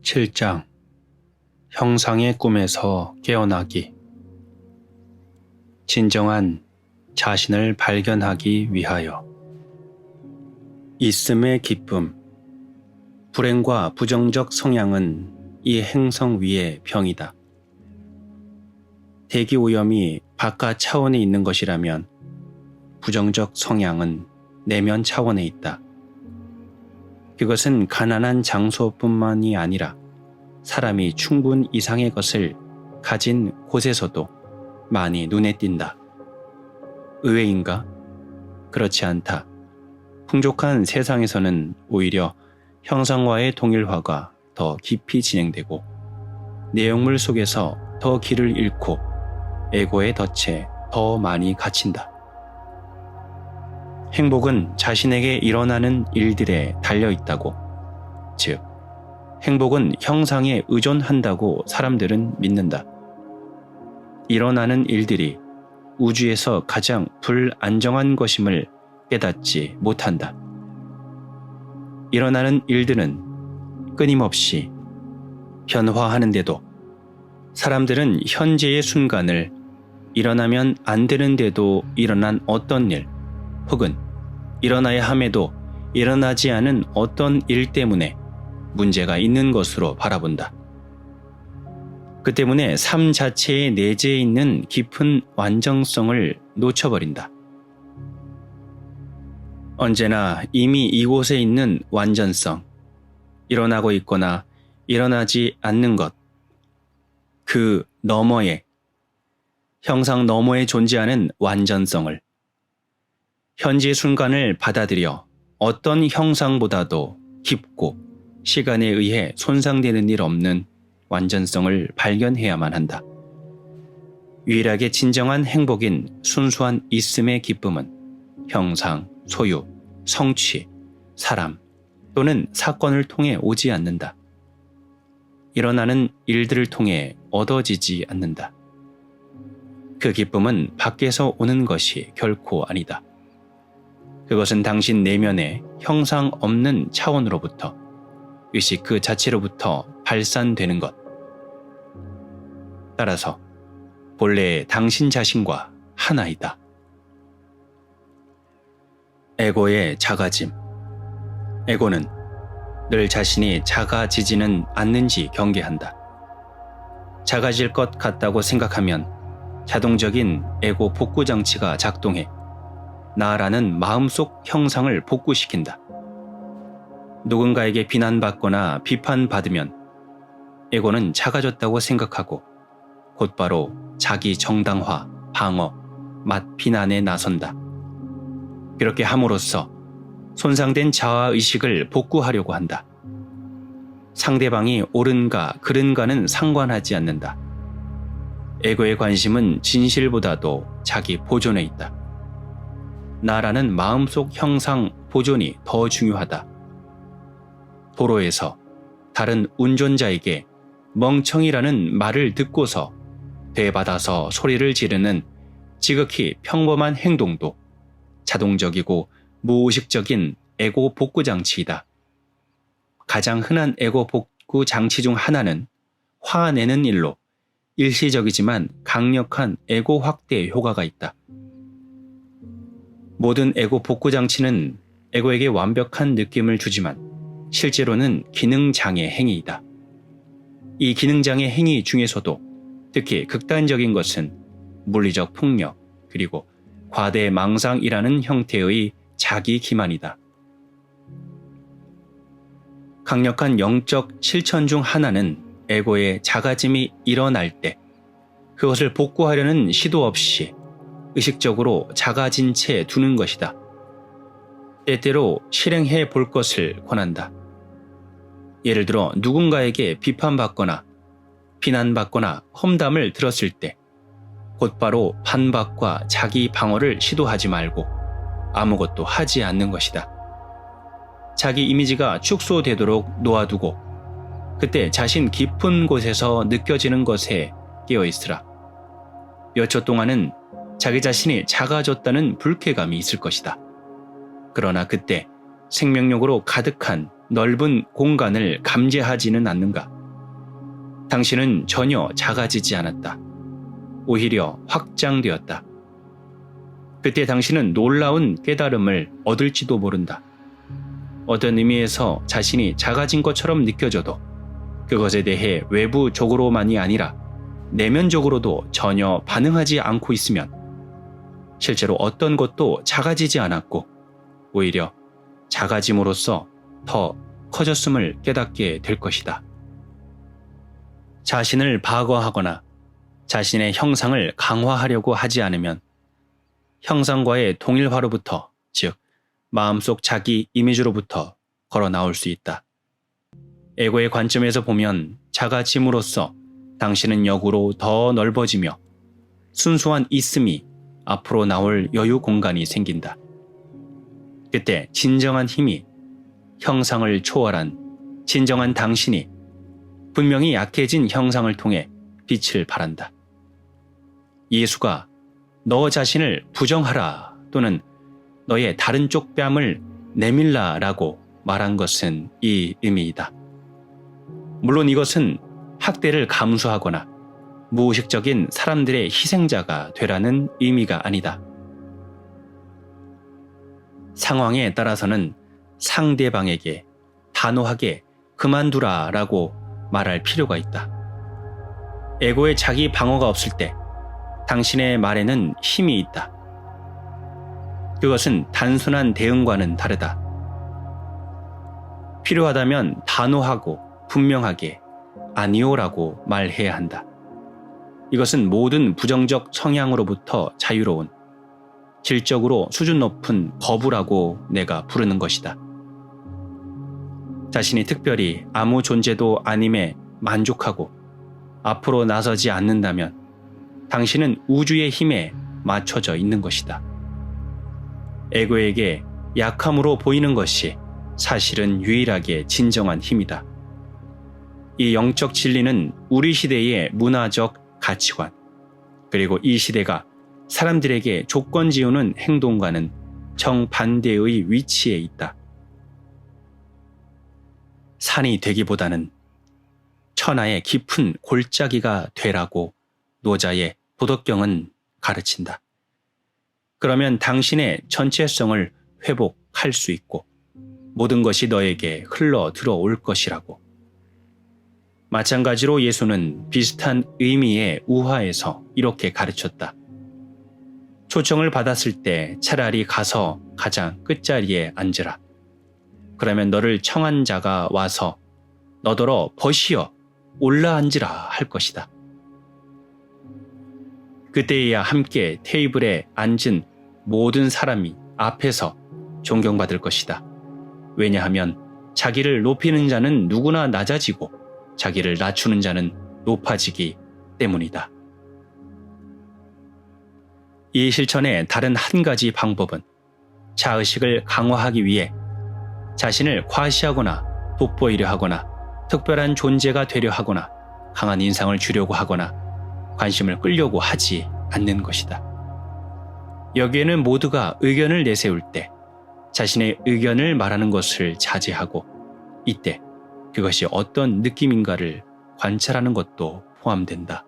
7장 형상의 꿈에서 깨어나기. 진정한 자신을 발견하기 위하여. 있음의 기쁨. 불행과 부정적 성향은 이 행성 위의 병이다. 대기 오염이 바깥 차원에 있는 것이라면 부정적 성향은 내면 차원에 있다. 그것은 가난한 장소뿐만이 아니라 사람이 충분 이상의 것을 가진 곳에서도 많이 눈에 띈다. 의외인가? 그렇지 않다. 풍족한 세상에서는 오히려 형상과의 동일화가 더 깊이 진행되고 내용물 속에서 더 길을 잃고 에고의 덫에 더 많이 갇힌다. 행복은 자신에게 일어나는 일들에 달려있다고, 즉 행복은 형상에 의존한다고 사람들은 믿는다. 일어나는 일들이 우주에서 가장 불안정한 것임을 깨닫지 못한다. 일어나는 일들은 끊임없이 변화하는데도 사람들은 현재의 순간을 일어나면 안 되는데도 일어난 어떤 일, 혹은 일어나야 함에도 일어나지 않은 어떤 일 때문에 문제가 있는 것으로 바라본다. 그 때문에 삶 자체의 내재에 있는 깊은 완전성을 놓쳐버린다. 언제나 이미 이곳에 있는 완전성, 일어나고 있거나 일어나지 않는 것, 그 너머에, 형상 너머에 존재하는 완전성을, 현재 순간을 받아들여 어떤 형상보다도 깊고 시간에 의해 손상되는 일 없는 완전성을 발견해야만 한다. 유일하게 진정한 행복인 순수한 있음의 기쁨은 형상, 소유, 성취, 사람 또는 사건을 통해 오지 않는다. 일어나는 일들을 통해 얻어지지 않는다. 그 기쁨은 밖에서 오는 것이 결코 아니다. 그것은 당신 내면의 형상 없는 차원으로부터, 의식 그 자체로부터 발산되는 것. 따라서 본래 당신 자신과 하나이다. 에고의 작아짐. 에고는 늘 자신이 작아지지는 않는지 경계한다. 작아질 것 같다고 생각하면 자동적인 에고 복구 장치가 작동해 나라는 마음속 형상을 복구시킨다. 누군가에게 비난받거나 비판받으면 에고는 작아졌다고 생각하고 곧바로 자기 정당화, 방어, mat 비난에 나선다. 그렇게 함으로써 손상된 자아의식을 복구하려고 한다. 상대방이 옳은가 그른가는 상관하지 않는다. 에고의 관심은 진실보다도 자기 보존에 있다. 나라는 마음속 형상 보존이 더 중요하다. 도로에서 다른 운전자에게 멍청이라는 말을 듣고서 되받아서 소리를 지르는 지극히 평범한 행동도 자동적이고 무의식적인 에고 복구 장치이다. 가장 흔한 에고 복구 장치 중 하나는 화내는 일로 일시적이지만 강력한 에고 확대 효과가 있다. 모든 에고 복구 장치는 에고에게 완벽한 느낌을 주지만 실제로는 기능장애 행위이다. 이 기능장애 행위 중에서도 특히 극단적인 것은 물리적 폭력 그리고 과대 망상이라는 형태의 자기 기만이다. 강력한 영적 실천 중 하나는 에고의 작아짐이 일어날 때 그것을 복구하려는 시도 없이 의식적으로 작아진 채 두는 것이다. 때때로 실행해 볼 것을 권한다. 예를 들어 누군가에게 비판받거나 비난받거나 험담을 들었을 때 곧바로 반박과 자기 방어를 시도하지 말고 아무것도 하지 않는 것이다. 자기 이미지가 축소되도록 놓아두고 그때 자신 깊은 곳에서 느껴지는 것에 깨어있으라. 몇 초 동안은 자기 자신이 작아졌다는 불쾌감이 있을 것이다. 그러나 그때 생명력으로 가득한 넓은 공간을 감지하지는 않는가? 당신은 전혀 작아지지 않았다. 오히려 확장되었다. 그때 당신은 놀라운 깨달음을 얻을지도 모른다. 어떤 의미에서 자신이 작아진 것처럼 느껴져도 그것에 대해 외부적으로만이 아니라 내면적으로도 전혀 반응하지 않고 있으면 실제로 어떤 것도 작아지지 않았고 오히려 작아짐으로써 더 커졌음을 깨닫게 될 것이다. 자신을 방어하거나 자신의 형상을 강화하려고 하지 않으면 형상과의 동일화로부터, 즉 마음속 자기 이미지로부터 걸어 나올 수 있다. 에고의 관점에서 보면 작아짐으로써 당신은 역으로 더 넓어지며 순수한 있음이 앞으로 나올 여유 공간이 생긴다. 그때 진정한 힘이 형상을 초월한 진정한 당신이 분명히 약해진 형상을 통해 빛을 발한다. 예수가 너 자신을 부정하라 또는 너의 다른 쪽 뺨을 내밀라라고 말한 것은 이 의미이다. 물론 이것은 학대를 감수하거나 무의식적인 사람들의 희생자가 되라는 의미가 아니다. 상황에 따라서는 상대방에게 단호하게 그만두라라고 말할 필요가 있다. 에고의 자기 방어가 없을 때 당신의 말에는 힘이 있다. 그것은 단순한 대응과는 다르다. 필요하다면 단호하고 분명하게 아니오라고 말해야 한다. 이것은 모든 부정적 성향으로부터 자유로운 질적으로 수준 높은 거부라고 내가 부르는 것이다. 자신이 특별히 아무 존재도 아님에 만족하고 앞으로 나서지 않는다면 당신은 우주의 힘에 맞춰져 있는 것이다. 에고에게 약함으로 보이는 것이 사실은 유일하게 진정한 힘이다. 이 영적 진리는 우리 시대의 문화적 가치관, 그리고 이 시대가 사람들에게 조건 지우는 행동과는 정반대의 위치에 있다. 산이 되기보다는 천하의 깊은 골짜기가 되라고 노자의 도덕경은 가르친다. 그러면 당신의 전체성을 회복할 수 있고 모든 것이 너에게 흘러 들어올 것이라고. 마찬가지로 예수는 비슷한 의미의 우화에서 이렇게 가르쳤다. 초청을 받았을 때 차라리 가서 가장 끝자리에 앉으라. 그러면 너를 청한 자가 와서 너더러 벗이어 올라앉으라 할 것이다. 그때에야 함께 테이블에 앉은 모든 사람이 앞에서 존경받을 것이다. 왜냐하면 자기를 높이는 자는 누구나 낮아지고 자기를 낮추는 자는 높아지기 때문이다. 이 실천의 다른 한 가지 방법은 자의식을 강화하기 위해 자신을 과시하거나 돋보이려 하거나 특별한 존재가 되려 하거나 강한 인상을 주려고 하거나 관심을 끌려고 하지 않는 것이다. 여기에는 모두가 의견을 내세울 때 자신의 의견을 말하는 것을 자제하고 이때 그것이 어떤 느낌인가를 관찰하는 것도 포함된다.